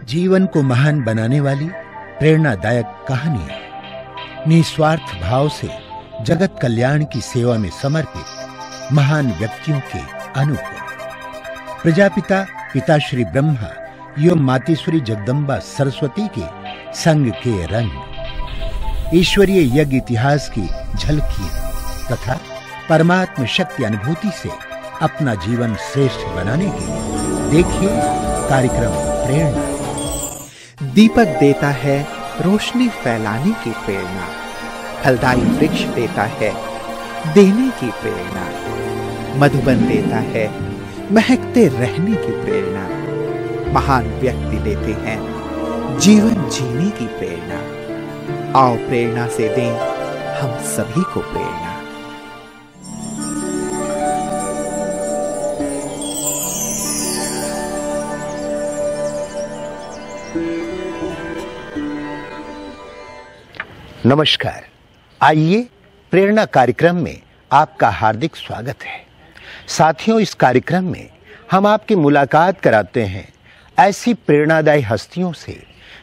जीवन को महान बनाने वाली प्रेरणादायक कहानी है। निस्वार्थ भाव से जगत कल्याण की सेवा में समर्पित महान व्यक्तियों के अनुभव। प्रजापिता पिताश्री ब्रह्मा एवं मातेश्वरी जगदम्बा सरस्वती के संग के रंग, ईश्वरीय यज्ञ इतिहास की झलकियां तथा परमात्म शक्ति अनुभूति से अपना जीवन श्रेष्ठ बनाने के लिए देखिए कार्यक्रम प्रेरणा। दीपक देता है रोशनी फैलाने की प्रेरणा, फलदायी वृक्ष देता है देने की प्रेरणा, मधुबन देता है महकते रहने की प्रेरणा, महान व्यक्ति देते हैं जीवन जीने की प्रेरणा। आओ प्रेरणा से दें हम सभी को प्रेरणा। नमस्कार, आइए प्रेरणा कार्यक्रम में आपका हार्दिक स्वागत है। साथियों, इस कार्यक्रम में हम आपकी मुलाकात कराते हैं ऐसी प्रेरणादायी हस्तियों से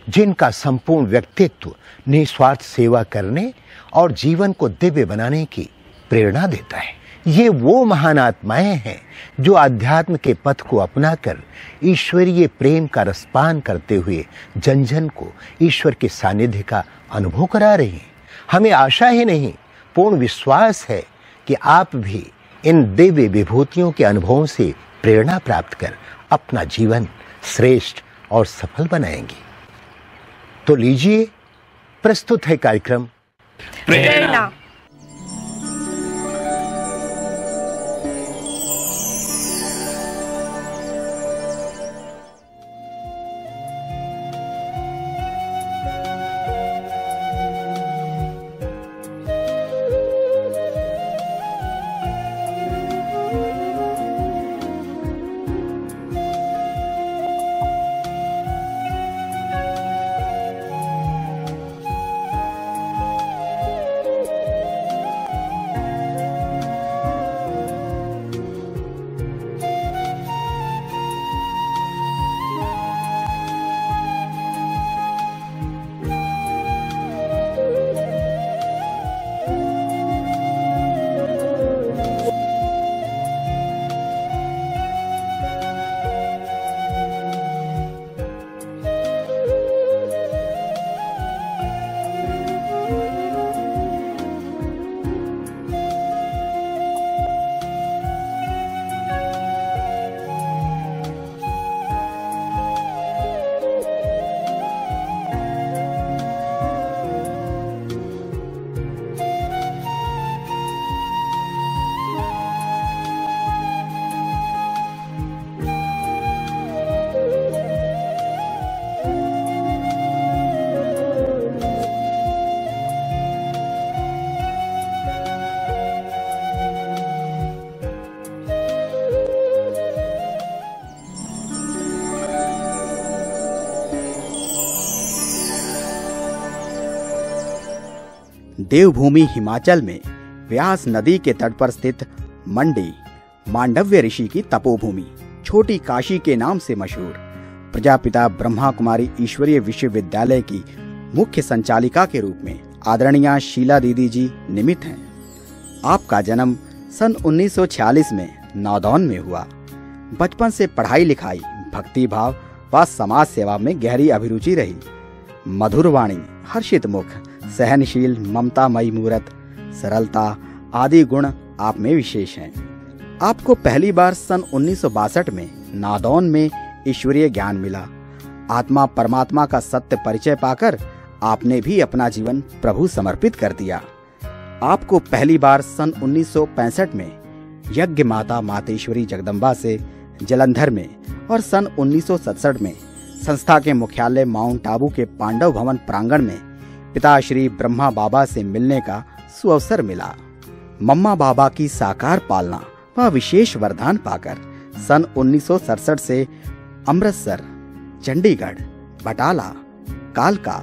जिनका संपूर्ण व्यक्तित्व निस्वार्थ सेवा करने और जीवन को दिव्य बनाने की प्रेरणा देता है। ये वो महान आत्माएं हैं जो अध्यात्म के पथ को अपनाकर ईश्वरीय प्रेम का रसपान करते हुए जन जन को ईश्वर के सानिध्य का अनुभव करा रही हैं। हमें आशा ही नहीं, पूर्ण विश्वास है कि आप भी इन दिव्य विभूतियों के अनुभवों से प्रेरणा प्राप्त कर अपना जीवन श्रेष्ठ और सफल बनाएंगे। तो लीजिए, प्रस्तुत है कार्यक्रम प्रेरणा। देवभूमि हिमाचल में व्यास नदी के तट पर स्थित मंडी मांडव्य ऋषि की तपोभूमि छोटी काशी के नाम से मशहूर प्रजापिता ब्रह्मा कुमारी ईश्वरीय विश्वविद्यालय की मुख्य संचालिका के रूप में आदरणीय शीला दीदी जी निमित्त हैं। आपका जन्म सन 1946 में नादौन में हुआ। बचपन से पढ़ाई लिखाई, भक्ति भाव व समाज सेवा में गहरी अभिरुचि रही। मधुर वाणी, हर्षित मुख, सहनशील, ममतामयी मूरत, सरलता आदि गुण आप में विशेष हैं। आपको पहली बार सन 1962 में नादौन में ईश्वरीय ज्ञान मिला। आत्मा परमात्मा का सत्य परिचय पाकर आपने भी अपना जीवन प्रभु समर्पित कर दिया। आपको पहली बार सन 1965 में यज्ञ माता मातेश्वरी जगदम्बा से जलंधर में और सन 1967 में संस्था के मुख्यालय माउंट आबू के पांडव भवन प्रांगण में पिता श्री ब्रह्मा बाबा से मिलने का सुअवसर मिला। मम्मा बाबा की साकार पालना व विशेष वरदान पाकर सन 1967 से अमृतसर, चंडीगढ़, बटाला, कालका,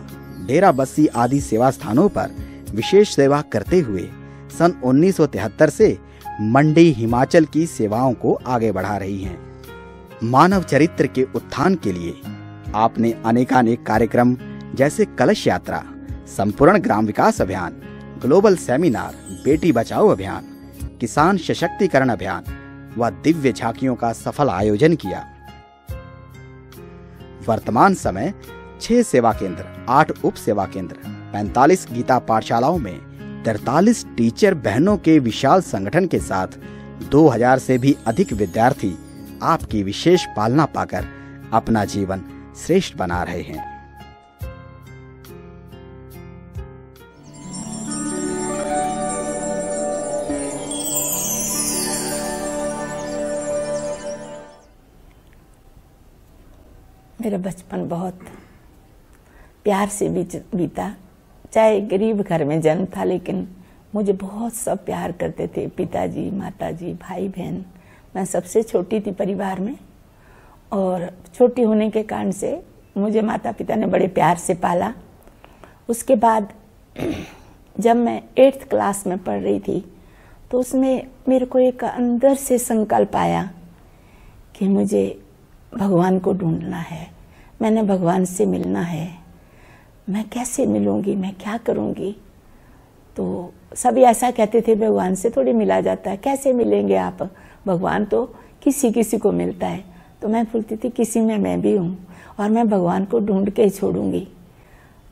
डेरा बस्सी आदि सेवा स्थानों पर विशेष सेवा करते हुए सन 1973 से मंडी हिमाचल की सेवाओं को आगे बढ़ा रही हैं। मानव चरित्र के उत्थान के लिए आपने अनेकानेक कार्यक्रम जैसे कलश यात्रा, संपूर्ण ग्राम विकास अभियान, ग्लोबल सेमिनार, बेटी बचाओ अभियान, किसान सशक्तिकरण अभियान व दिव्य झांकियों का सफल आयोजन किया। वर्तमान समय 6 सेवा केंद्र, 8 उप सेवा केंद्र, 45 गीता पाठशालाओं में 43 टीचर बहनों के विशाल संगठन के साथ 2000 से भी अधिक विद्यार्थी आपकी विशेष पालना पाकर अपना जीवन श्रेष्ठ बना रहे हैं। मेरा बचपन बहुत प्यार से बीता। चाहे गरीब घर में जन्म था, लेकिन मुझे बहुत सब प्यार करते थे, पिताजी, माताजी, भाई बहन। मैं सबसे छोटी थी परिवार में, और छोटी होने के कारण से मुझे माता पिता ने बड़े प्यार से पाला। उसके बाद जब मैं 8th क्लास में पढ़ रही थी, तो उसमें मेरे को एक अंदर से संकल्प आया कि मुझे भगवान को ढूंढना है, मैंने भगवान से मिलना है। मैं कैसे मिलूंगी, मैं क्या करूंगी? तो सभी ऐसा कहते थे, भगवान से थोड़ी मिला जाता है, कैसे मिलेंगे आप, भगवान तो किसी किसी को मिलता है। तो मैं बोलती थी किसी में मैं भी हूँ, और मैं भगवान को ढूंढ के ही छोड़ूंगी।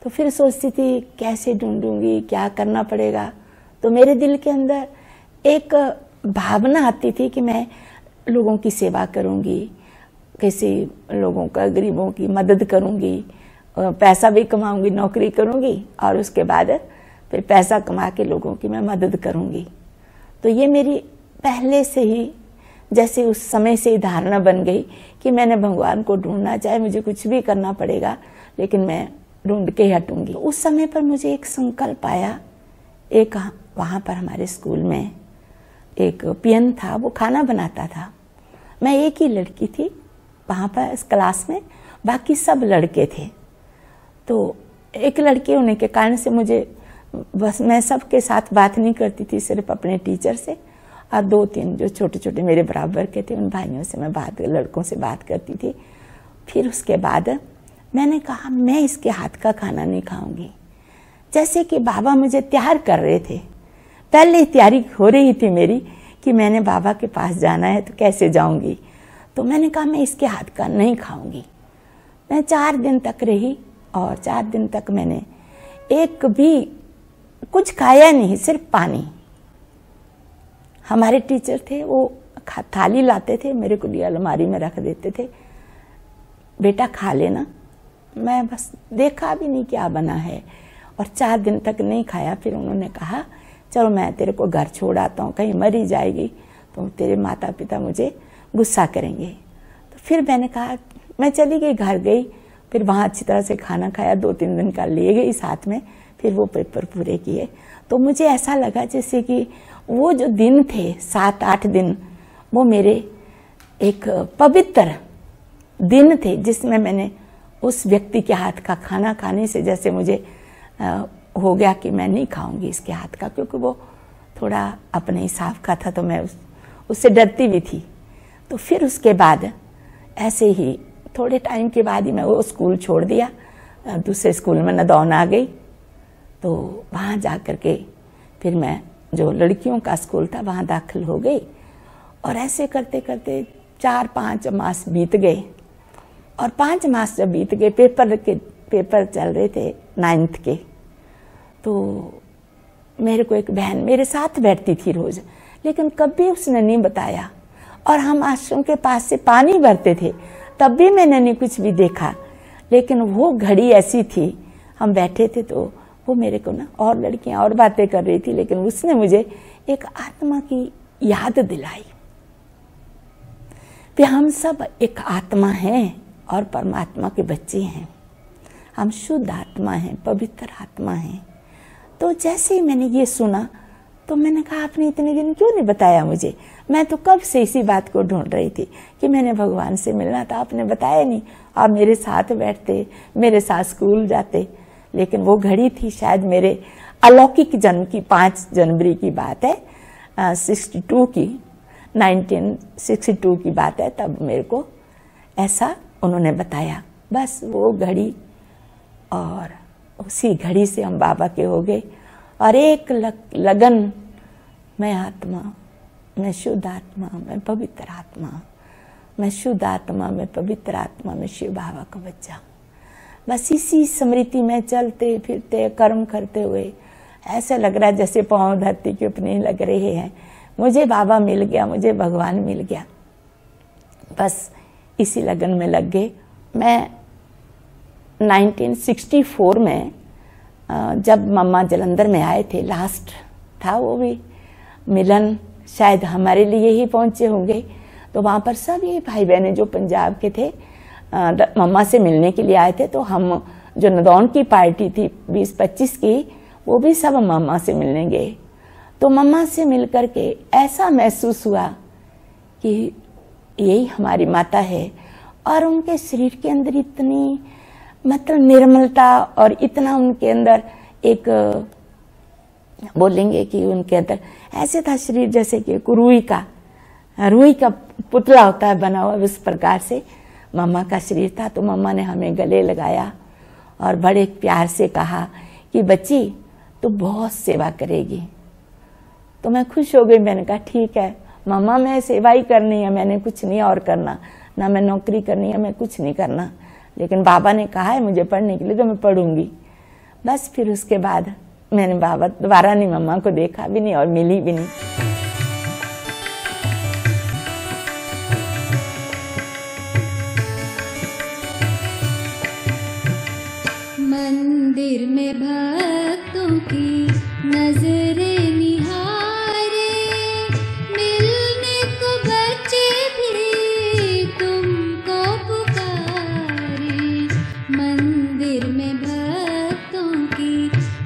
तो फिर सोचती थी कैसे ढूंढूंगी, क्या करना पड़ेगा। तो मेरे दिल के अंदर एक भावना आती थी कि मैं लोगों की सेवा करूंगी, किसी लोगों का, गरीबों की मदद करूंगी, पैसा भी कमाऊंगी, नौकरी करूंगी, और उसके बाद फिर पैसा कमा के लोगों की मैं मदद करूंगी। तो ये मेरी पहले से ही, जैसे उस समय से ही धारणा बन गई कि मैंने भगवान को ढूंढना, चाहे मुझे कुछ भी करना पड़ेगा, लेकिन मैं ढूंढ के ही हटूंगी। उस समय पर मुझे एक संकल्प आया। एक वहाँ पर हमारे स्कूल में एक पियन था, वो खाना बनाता था। मैं एक ही लड़की थी वहाँ पर इस क्लास में, बाकी सब लड़के थे। तो एक लड़की होने के कारण से मुझे बस, मैं सबके साथ बात नहीं करती थी, सिर्फ अपने टीचर से और 2-3 जो छोटे छोटे मेरे बराबर के थे उन भाइयों से मैं लड़कों से बात करती थी। फिर उसके बाद मैंने कहा मैं इसके हाथ का खाना नहीं खाऊंगी। जैसे कि बाबा मुझे तैयार कर रहे थे, पहले ही तैयारी हो रही थी मेरी कि मैंने बाबा के पास जाना है, तो कैसे जाऊंगी। तो मैंने कहा मैं इसके हाथ का नहीं खाऊंगी। मैं 4 दिन तक रही, और 4 दिन तक मैंने एक भी कुछ खाया नहीं, सिर्फ पानी। हमारे टीचर थे, वो थाली लाते थे, मेरे को लिए अलमारी में रख देते थे, बेटा खा लेना। मैं बस देखा भी नहीं क्या बना है, और 4 दिन तक नहीं खाया। फिर उन्होंने कहा चलो मैं तेरे को घर छोड़ आता हूँ, कहीं मरी जाएगी तो तेरे माता पिता मुझे गुस्सा करेंगे। तो फिर मैंने कहा, मैं चली गई, घर गई, फिर वहाँ अच्छी तरह से खाना खाया, 2-3 दिन का लिए गई साथ में, फिर वो पेपर पूरे किए। तो मुझे ऐसा लगा जैसे कि वो जो दिन थे 7-8 दिन, वो मेरे एक पवित्र दिन थे, जिसमें मैंने उस व्यक्ति के हाथ का खाना खाने से जैसे मुझे हो गया कि मैं नहीं खाऊंगी इसके हाथ का, क्योंकि वो थोड़ा अपने हिसाब का था, तो मैं उससे डरती भी थी। तो फिर उसके बाद ऐसे ही थोड़े टाइम के बाद ही मैं वो स्कूल छोड़ दिया, दूसरे स्कूल में नदौन आ गई। तो वहाँ जा कर के फिर मैं जो लड़कियों का स्कूल था वहाँ दाखिल हो गई, और ऐसे करते करते 4-5 मास बीत गए। और 5 मास जब बीत गए, पेपर चल रहे थे 9th के, तो मेरे को एक बहन मेरे साथ बैठती थी रोज, लेकिन कभी उसने नहीं बताया। और हम आश्रम के पास से पानी भरते थे, तब भी मैंने नहीं कुछ भी देखा। लेकिन वो घड़ी ऐसी थी, हम बैठे थे तो वो मेरे को ना, और लड़कियां और बातें कर रही थी, लेकिन उसने मुझे एक आत्मा की याद दिलाई कि हम सब एक आत्मा हैं और परमात्मा के बच्चे हैं। हम शुद्ध आत्मा हैं, पवित्र आत्मा हैं। तो जैसे ही मैंने ये सुना, तो मैंने कहा आपने इतने दिन क्यों नहीं बताया मुझे? मैं तो कब से इसी बात को ढूंढ रही थी कि मैंने भगवान से मिलना था, आपने बताया नहीं। आप मेरे साथ बैठते, मेरे साथ स्कूल जाते। लेकिन वो घड़ी थी शायद मेरे अलौकिक जन्म की, 5 जनवरी की बात है, 1962 की बात है। तब मेरे को ऐसा उन्होंने बताया। बस वो घड़ी, और उसी घड़ी से हम बाबा के हो गए। और एक लगन, मैं आत्मा, मैं शुद्ध आत्मा, मैं पवित्र आत्मा, मैं शुद्ध आत्मा, मैं पवित्र आत्मा, मैं शिव बाबा का बच्चा। बस इसी स्मृति में चलते फिरते कर्म करते हुए ऐसा लग रहा है जैसे पांव धरती के अपने लग रहे हैं। मुझे बाबा मिल गया, मुझे भगवान मिल गया। बस इसी लगन में लग गए। मैं 1964 में जब मम्मा जलंधर में आए थे, लास्ट था वो भी मिलन, शायद हमारे लिए ही पहुंचे होंगे। तो वहाँ पर सभी भाई बहनें जो पंजाब के थे मम्मा से मिलने के लिए आए थे। तो हम जो नदौन की पार्टी थी 20-25 की, वो भी सब मम्मा से मिलने गए। तो मम्मा से मिल करके ऐसा महसूस हुआ कि यही हमारी माता है। और उनके शरीर के अंदर इतनी मतलब निर्मलता, और इतना उनके अंदर एक बोलेंगे कि उनके अंदर ऐसे था शरीर जैसे कि रुई का पुतला होता है बना हुआ, उस प्रकार से मम्मा का शरीर था। तो मम्मा ने हमें गले लगाया और बड़े प्यार से कहा कि बच्ची तू बहुत सेवा करेगी। तो मैं खुश हो गई। मैंने कहा ठीक है मम्मा, मैं सेवा ही करनी है, मैंने कुछ नहीं और करना, ना मैं नौकरी करनी है, मैं कुछ नहीं करना। लेकिन बाबा ने कहा है मुझे पढ़ने के लिए तो मैं पढ़ूंगी। बस फिर उसके बाद मैंने बाबा दोबारा नहीं मम्मा को देखा भी नहीं और मिली भी नहीं। मंदिर में भक्तों की नजरें निहारे, मिलने को बच्चे भी तुमको पुकारे। मंदिर में भक्तों की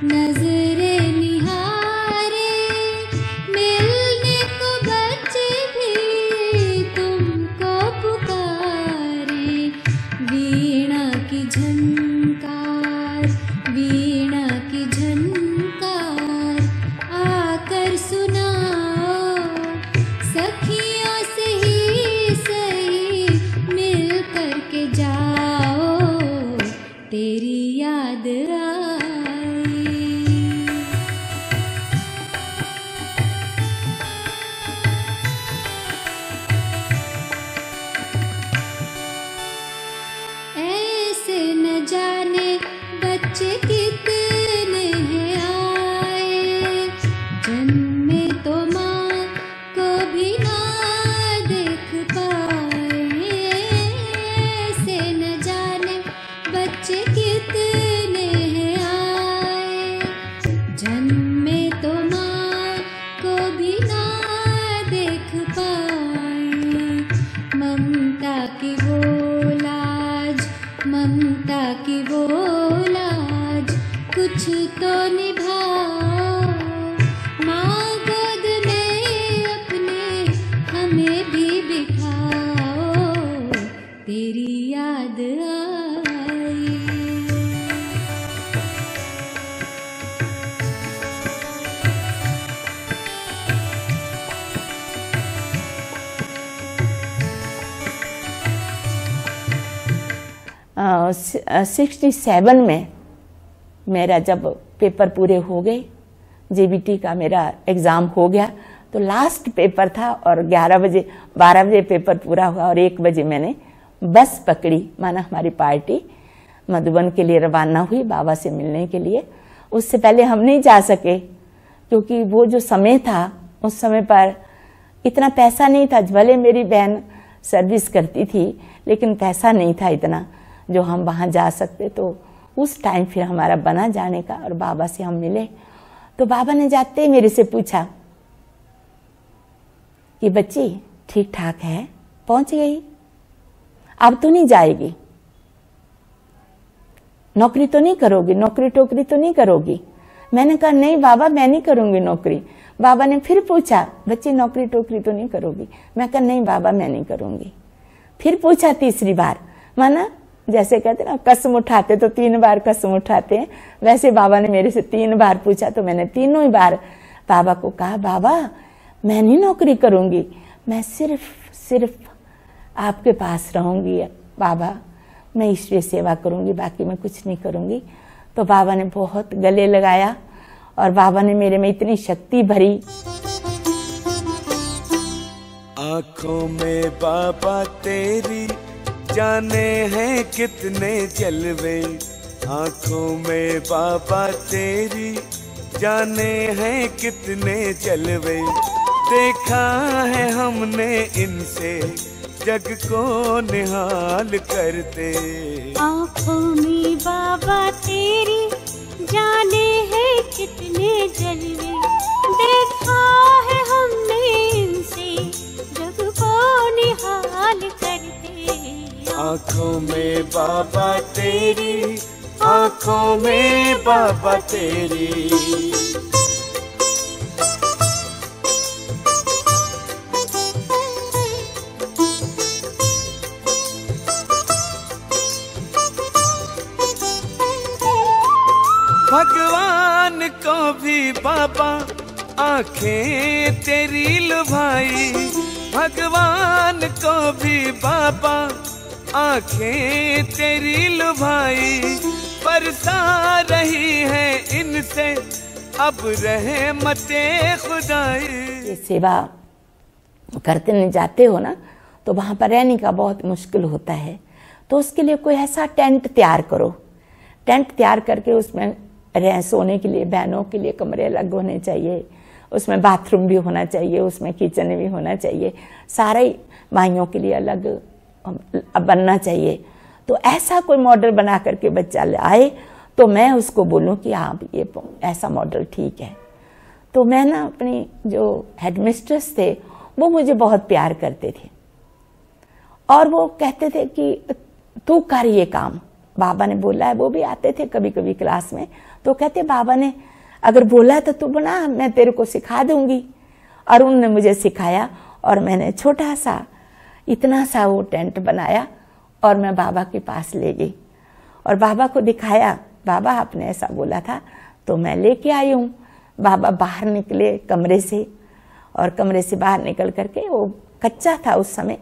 नजरें निहारे, मिलने को बच्चे भी तुमको पुकारे। वीणा की झनकार, वीणा की झनकार आकर सुनाओ, सखियों से ही सही मिल कर के जाओ, तेरी याद आई। ऐसे न जाने बच्चे कितने हैं आए, जन्मे तो माँ को भी ना देख पाए। ऐसे न जाने बच्चे कितने हैं आए, जन्मे तो माँ को भी ना देख पाए। ममता की वो लाज, ममता की वो लाज कुछ तो निभाओ, माँ गोद में अपने हमें भी बिठाओ, तेरी याद आई। आ, 67 में मेरा जब पेपर पूरे हो गए, जेबीटी का मेरा एग्ज़ाम हो गया, तो लास्ट पेपर था और 12 बजे पेपर पूरा हुआ और 1 बजे मैंने बस पकड़ी। माना हमारी पार्टी मधुबन के लिए रवाना हुई बाबा से मिलने के लिए। उससे पहले हम नहीं जा सके क्योंकि वो जो समय था उस समय पर इतना पैसा नहीं था। भले मेरी बहन सर्विस करती थी लेकिन पैसा नहीं था इतना जो हम वहाँ जा सकते। तो उस टाइम फिर हमारा बना जाने का और बाबा से हम मिले। तो बाबा ने जाते ही मेरे से पूछा कि बच्ची ठीक ठाक है, पहुंच गई, अब तो नहीं जाएगी, नौकरी तो नहीं करोगी, नौकरी टोकरी तो नहीं करोगी। मैंने कहा नहीं बाबा मैं नहीं करूंगी नौकरी। बाबा ने फिर पूछा बच्ची नौकरी टोकरी तो नहीं करोगी। मैं कहा नहीं बाबा मैं नहीं करूंगी। फिर पूछा तीसरी बार, माना जैसे कहते ना कसम उठाते तो 3 बार कसम उठाते हैं, वैसे बाबा ने मेरे से 3 बार पूछा। तो मैंने तीनों ही बार बाबा को कहा बाबा मैं नहीं नौकरी करूंगी, मैं सिर्फ आपके पास रहूंगी बाबा, मैं ईश्वरीय सेवा करूंगी, बाकी मैं कुछ नहीं करूंगी। तो बाबा ने बहुत गले लगाया और बाबा ने मेरे में इतनी शक्ति भरी। आंखों में बाबा तेरी जाने हैं कितने जलवे, आंखों में बाबा तेरी जाने हैं कितने जलवे, देखा है हमने इनसे जग को निहाल करते। आँखों में बाबा तेरी जाने हैं कितने जलवे, देखा है हमने इनसे जग को निहाल करते। आँखों में बाबा तेरी, आँखों में बाबा तेरी। भगवान को भी बाबा आंखें तेरी लुभाई, भगवान को भी बाबा आंखें तेरी लुभाई, बरसा रही है इनसे अब रहमते खुदाई। ये सेवा करते नहीं जाते हो ना, तो वहाँ पर रहने का बहुत मुश्किल होता है। तो उसके लिए कोई ऐसा टेंट तैयार करो, टेंट तैयार करके उसमें सोने के लिए बहनों के लिए कमरे अलग होने चाहिए, उसमें बाथरूम भी होना चाहिए, उसमें किचन भी होना चाहिए, सारे माइयों के लिए अलग बनना चाहिए। तो ऐसा कोई मॉडल बना करके बच्चा आए तो मैं उसको बोलूं कि हाँ ये ऐसा मॉडल ठीक है। तो मैं ना अपनी जो हेडमिस्ट्रेस थे वो मुझे बहुत प्यार करते थे और वो कहते थे कि तू कर ये काम, बाबा ने बोला है। वो भी आते थे कभी कभी क्लास में, तो कहते बाबा ने अगर बोला तो तू बना, मैं तेरे को सिखा दूंगी। और उन्होंने मुझे सिखाया और मैंने छोटा सा इतना सा वो टेंट बनाया और मैं बाबा के पास ले गई और बाबा को दिखाया। बाबा आपने ऐसा बोला था, तो मैं लेके आई हूँ। बाबा बाहर निकले कमरे से और कमरे से बाहर निकल करके, वो कच्चा था उस समय,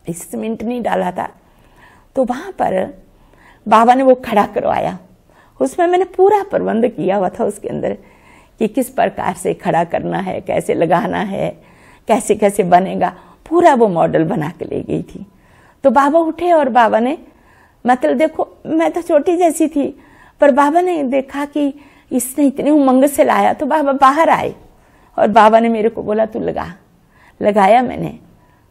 सीमेंट नहीं डाला था, तो वहां पर बाबा ने वो खड़ा करवाया। उसमें मैंने पूरा प्रबंध किया हुआ था उसके अंदर कि किस प्रकार से खड़ा करना है, कैसे लगाना है, कैसे कैसे बनेगा, पूरा वो मॉडल बना के ले गई थी। तो बाबा उठे और बाबा ने, मतलब देखो मैं तो छोटी जैसी थी, पर बाबा ने देखा कि इसने इतनी उमंग से लाया, तो बाबा बाहर आए और बाबा ने मेरे को बोला तू लगा। लगाया मैंने,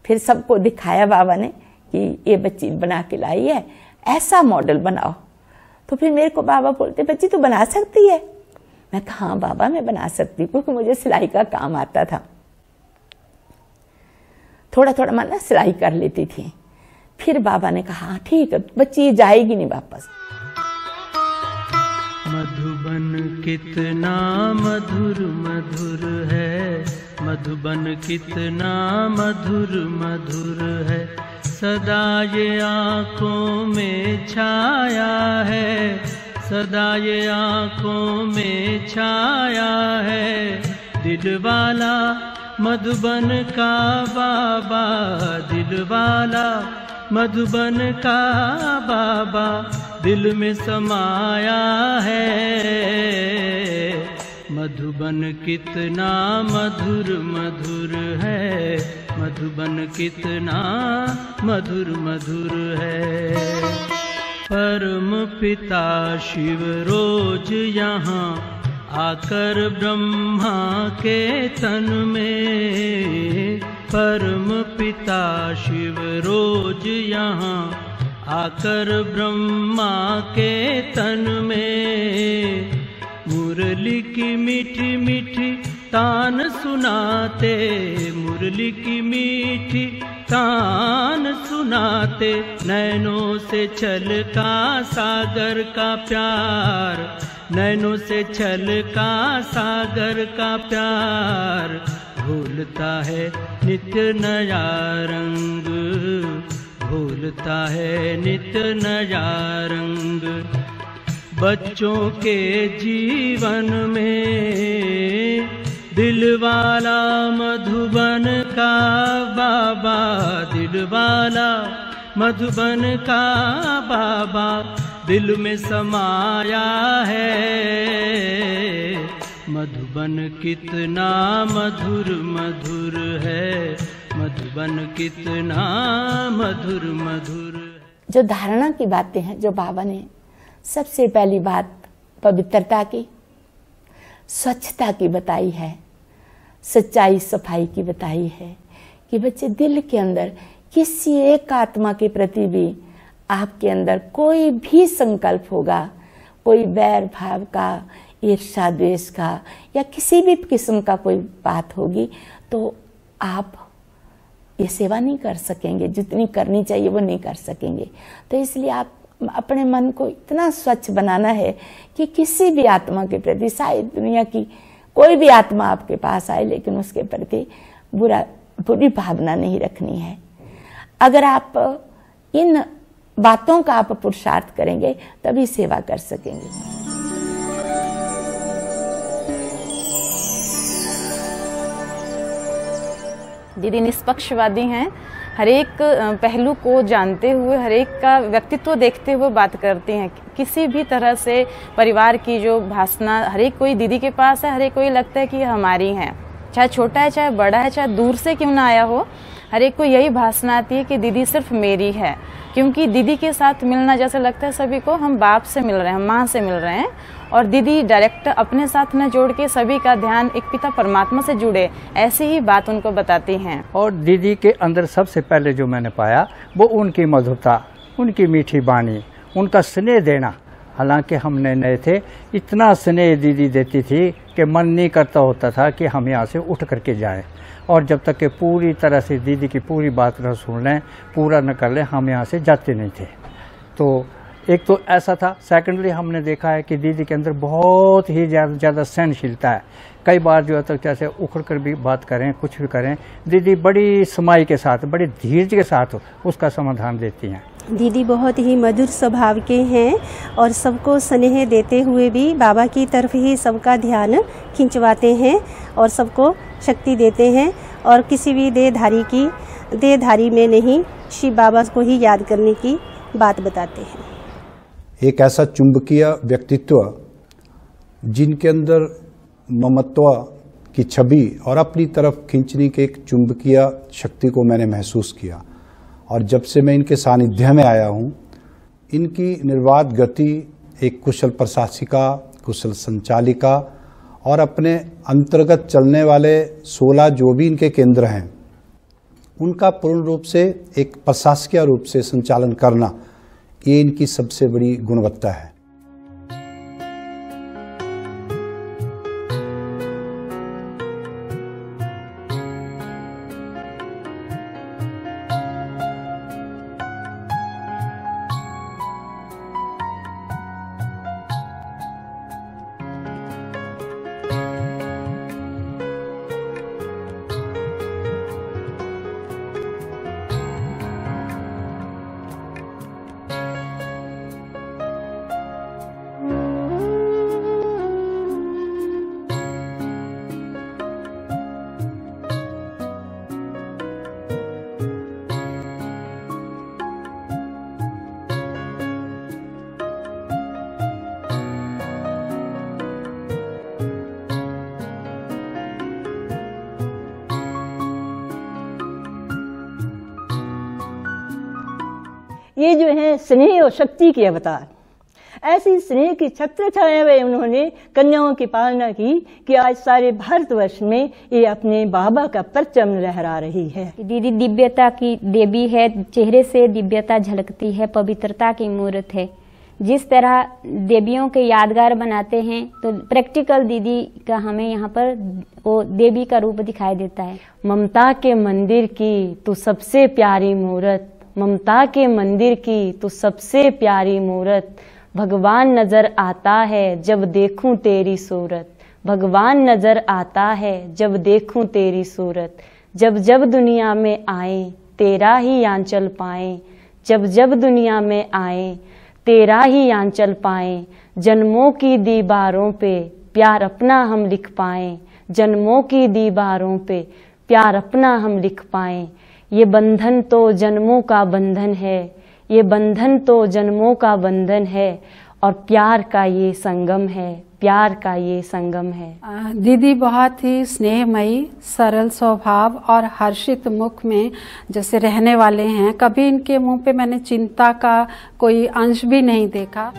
फिर सबको दिखाया बाबा ने कि ये बच्ची बना के लाई है, ऐसा मॉडल बनाओ। तो फिर मेरे को बाबा बोलते बच्ची तू बना सकती है। मैं कहा हाँ बाबा मैं बना सकती हूँ, क्योंकि मुझे सिलाई का काम आता था, थोड़ा थोड़ा मैं सिलाई कर लेती थी। फिर बाबा ने कहा हाँ ठीक है, बच्ची जाएगी नहीं वापस। मधुबन कितना मधुर मधुर है, मधुबन कितना मधुर मधुर है, सदा ये आँखों में छाया है, सदा ये आँखों में छाया है। दिल वाला मधुबन का बाबा, दिल वाला मधुबन का बाबा दिल में समाया है। मधुबन कितना मधुर मधुर है, मधुबन कितना मधुर मधुर है। परम पिता शिव रोज यहाँ आकर ब्रह्मा के तन में, परम पिता शिव रोज यहाँ आकर ब्रह्मा के तन में, मुरली की मीठी मीठी तान सुनाते, मुरली की मीठी तान सुनाते, नैनों से छलका सागर का प्यार, नैनों से छलका सागर का प्यार, भूलता है नित्य नया रंग, भूलता है नित्य नया रंग। बच्चों के जीवन में दिलवाला मधुबन का बाबा, दिलवाला मधुबन का बाबा दिल में समाया है। मधुबन कितना मधुर मधुर है, मधुबन कितना मधुर मधुर। जो धारणा की बातें हैं, जो बाबा ने सबसे पहली बात पवित्रता की, स्वच्छता की बताई है, सच्चाई सफाई की बताई है कि बच्चे दिल के अंदर किसी एक आत्मा के प्रति भी आपके अंदर कोई भी संकल्प होगा, कोई बैर भाव का, ईर्ष्या द्वेष का या किसी भी किस्म का कोई बात होगी तो आप ये सेवा नहीं कर सकेंगे, जितनी करनी चाहिए वो नहीं कर सकेंगे। तो इसलिए आप अपने मन को इतना स्वच्छ बनाना है कि किसी भी आत्मा के प्रति, शायद दुनिया की कोई भी आत्मा आपके पास आए लेकिन उसके प्रति बुरी भावना नहीं रखनी है। अगर आप इन बातों का आप पुरुषार्थ करेंगे तभी सेवा कर सकेंगे। दीदी निष्पक्षवादी हैं, हर एक पहलू को जानते हुए, हर एक का व्यक्तित्व देखते हुए बात करती हैं। किसी भी तरह से परिवार की जो भाषा हर एक कोई दीदी के पास है, हर एक कोई लगता है कि हमारी है, चाहे छोटा है चाहे बड़ा है, चाहे दूर से क्यों ना आया हो, हर एक को यही भाषा आती है कि दीदी सिर्फ मेरी है। क्योंकि दीदी के साथ मिलना जैसे लगता है सभी को हम बाप से मिल रहे हैं, हम माँ से मिल रहे हैं, और दीदी डायरेक्ट अपने साथ न जोड़ के सभी का ध्यान एक पिता परमात्मा से जुड़े, ऐसी ही बात उनको बताती हैं। और दीदी के अंदर सबसे पहले जो मैंने पाया वो उनकी मधुरता, उनकी मीठी वाणी, उनका स्नेह देना। हालांकि हम नए थे, इतना स्नेह दीदी देती थी कि मन नहीं करता होता था कि हम यहाँ से उठ करके जाएं, और जब तक कि पूरी तरह से दीदी की पूरी बात न सुन लें, पूरा न कर लें, हम यहाँ से जाते नहीं थे। तो एक तो ऐसा था। सेकेंडली हमने देखा है कि दीदी के अंदर बहुत ही ज़्यादा सहनशीलता है। कई बार जो है तो जैसे उखड़ कर भी बात करें, कुछ भी करें, दीदी बड़ी समाई के साथ, बड़ी धीरज के साथ उसका समाधान देती हैं। दीदी बहुत ही मधुर स्वभाव के हैं और सबको स्नेह देते हुए भी बाबा की तरफ ही सबका ध्यान खिंचवाते हैं और सबको शक्ति देते हैं, और किसी भी देहधारी में नहीं, शिव बाबा को ही याद करने की बात बताते हैं। एक ऐसा चुंबकीय व्यक्तित्व जिनके अंदर ममत्व की छवि और अपनी तरफ खींचने की एक चुंबकीय शक्ति को मैंने महसूस किया, और जब से मैं इनके सानिध्य में आया हूँ, इनकी निर्बाध गति, एक कुशल प्रशासिका, कुशल संचालिका, और अपने अंतर्गत चलने वाले 16 जो भी इनके केंद्र हैं, उनका पूर्ण रूप से एक प्रशासकीय रूप से संचालन करना, ये इनकी सबसे बड़ी गुणवत्ता है। ये जो है स्नेह और शक्ति के अवतार, ऐसी स्नेह की छत्र छाया में उन्होंने कन्याओं की पालना की कि आज सारे भारतवर्ष में ये अपने बाबा का परचम लहरा रही है। दीदी दिव्यता की देवी है, चेहरे से दिव्यता झलकती है, पवित्रता की मूर्त है। जिस तरह देवियों के यादगार बनाते हैं तो प्रैक्टिकल दीदी का हमें यहाँ पर वो देवी का रूप दिखाई देता है। ममता के मंदिर की तू सबसे प्यारी मूरत, ममता के मंदिर की तू सबसे प्यारी मूरत, भगवान नजर आता है जब देखूं तेरी सूरत, भगवान नजर आता है जब देखूं तेरी सूरत, जब जब दुनिया में आए तेरा ही आंचल पाए, जब जब दुनिया में आए तेरा ही आंचल पाए, जन्मों की दीवारों पे प्यार अपना हम लिख पाए, जन्मों की दीवारों पे प्यार अपना हम लिख पाए, ये बंधन तो जन्मों का बंधन है, ये बंधन तो जन्मों का बंधन है, और प्यार का ये संगम है, प्यार का ये संगम है। दीदी बहुत ही स्नेहमयी, सरल स्वभाव और हर्षित मुख में जैसे रहने वाले हैं। कभी इनके मुंह पे मैंने चिंता का कोई अंश भी नहीं देखा।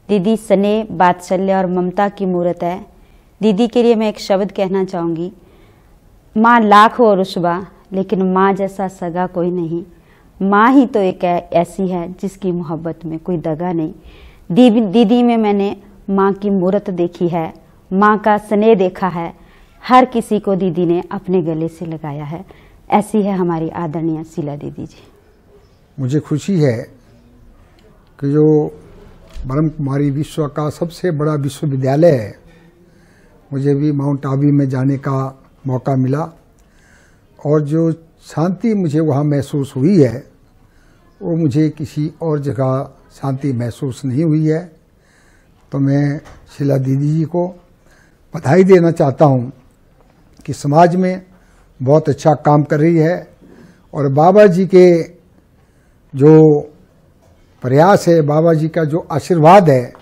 दीदी स्नेह, वात्सल्य और ममता की मूर्त है। दीदी के लिए मैं एक शब्द कहना चाहूँगी, माँ लाख हो रुस्वा लेकिन माँ जैसा सगा कोई नहीं। माँ ही तो एक ऐसी है जिसकी मोहब्बत में कोई दगा नहीं। दीदी में मैंने माँ की मूर्त देखी है, माँ का स्नेह देखा है, हर किसी को दीदी ने अपने गले से लगाया है। ऐसी है हमारी आदरणीय शीला दीदी जी। मुझे खुशी है कि जो ब्रह्म कुमारी विश्व का सबसे बड़ा विश्वविद्यालय है, मुझे भी माउंट आबू में जाने का मौका मिला और जो शांति मुझे वहाँ महसूस हुई है वो मुझे किसी और जगह शांति महसूस नहीं हुई है। तो मैं शीला दीदी जी को बधाई देना चाहता हूँ कि समाज में बहुत अच्छा काम कर रही है और बाबा जी के जो प्रयास है, बाबा जी का जो आशीर्वाद है,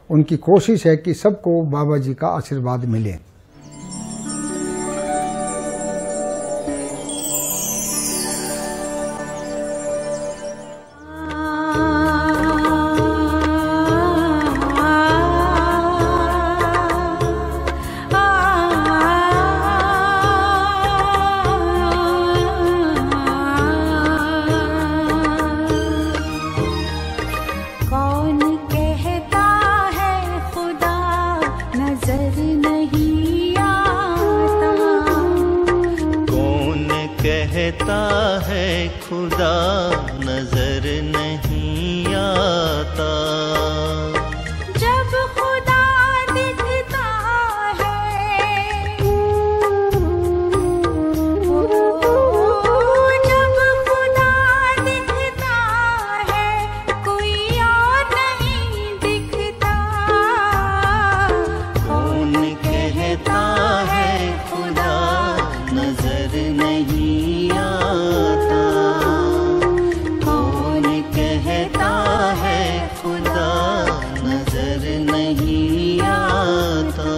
उनकी कोशिश है कि सबको बाबा जी का आशीर्वाद मिले। खुदा नजर नहीं आता, जब खुदा दिखता है, जब खुदा दिखता है कोई और नहीं दिखता। कौन कहता है खुदा नजर नहीं आता, कहता है खुदा नजर नहीं आता।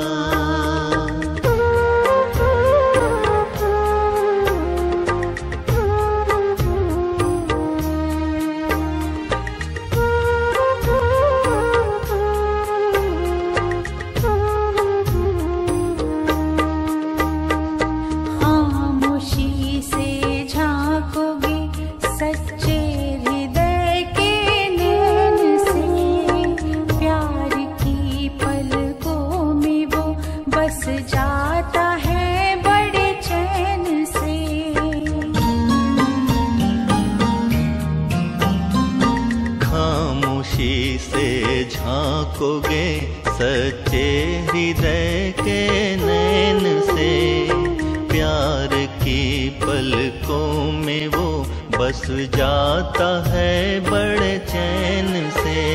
खामोशी से झांकोगे सच्चे बस जाता है बड़े चैन से। खामोशी से झांकोगे सच्चे हृदय के नैन से, प्यार की पलकों में वो बस जाता है बड़े चैन से।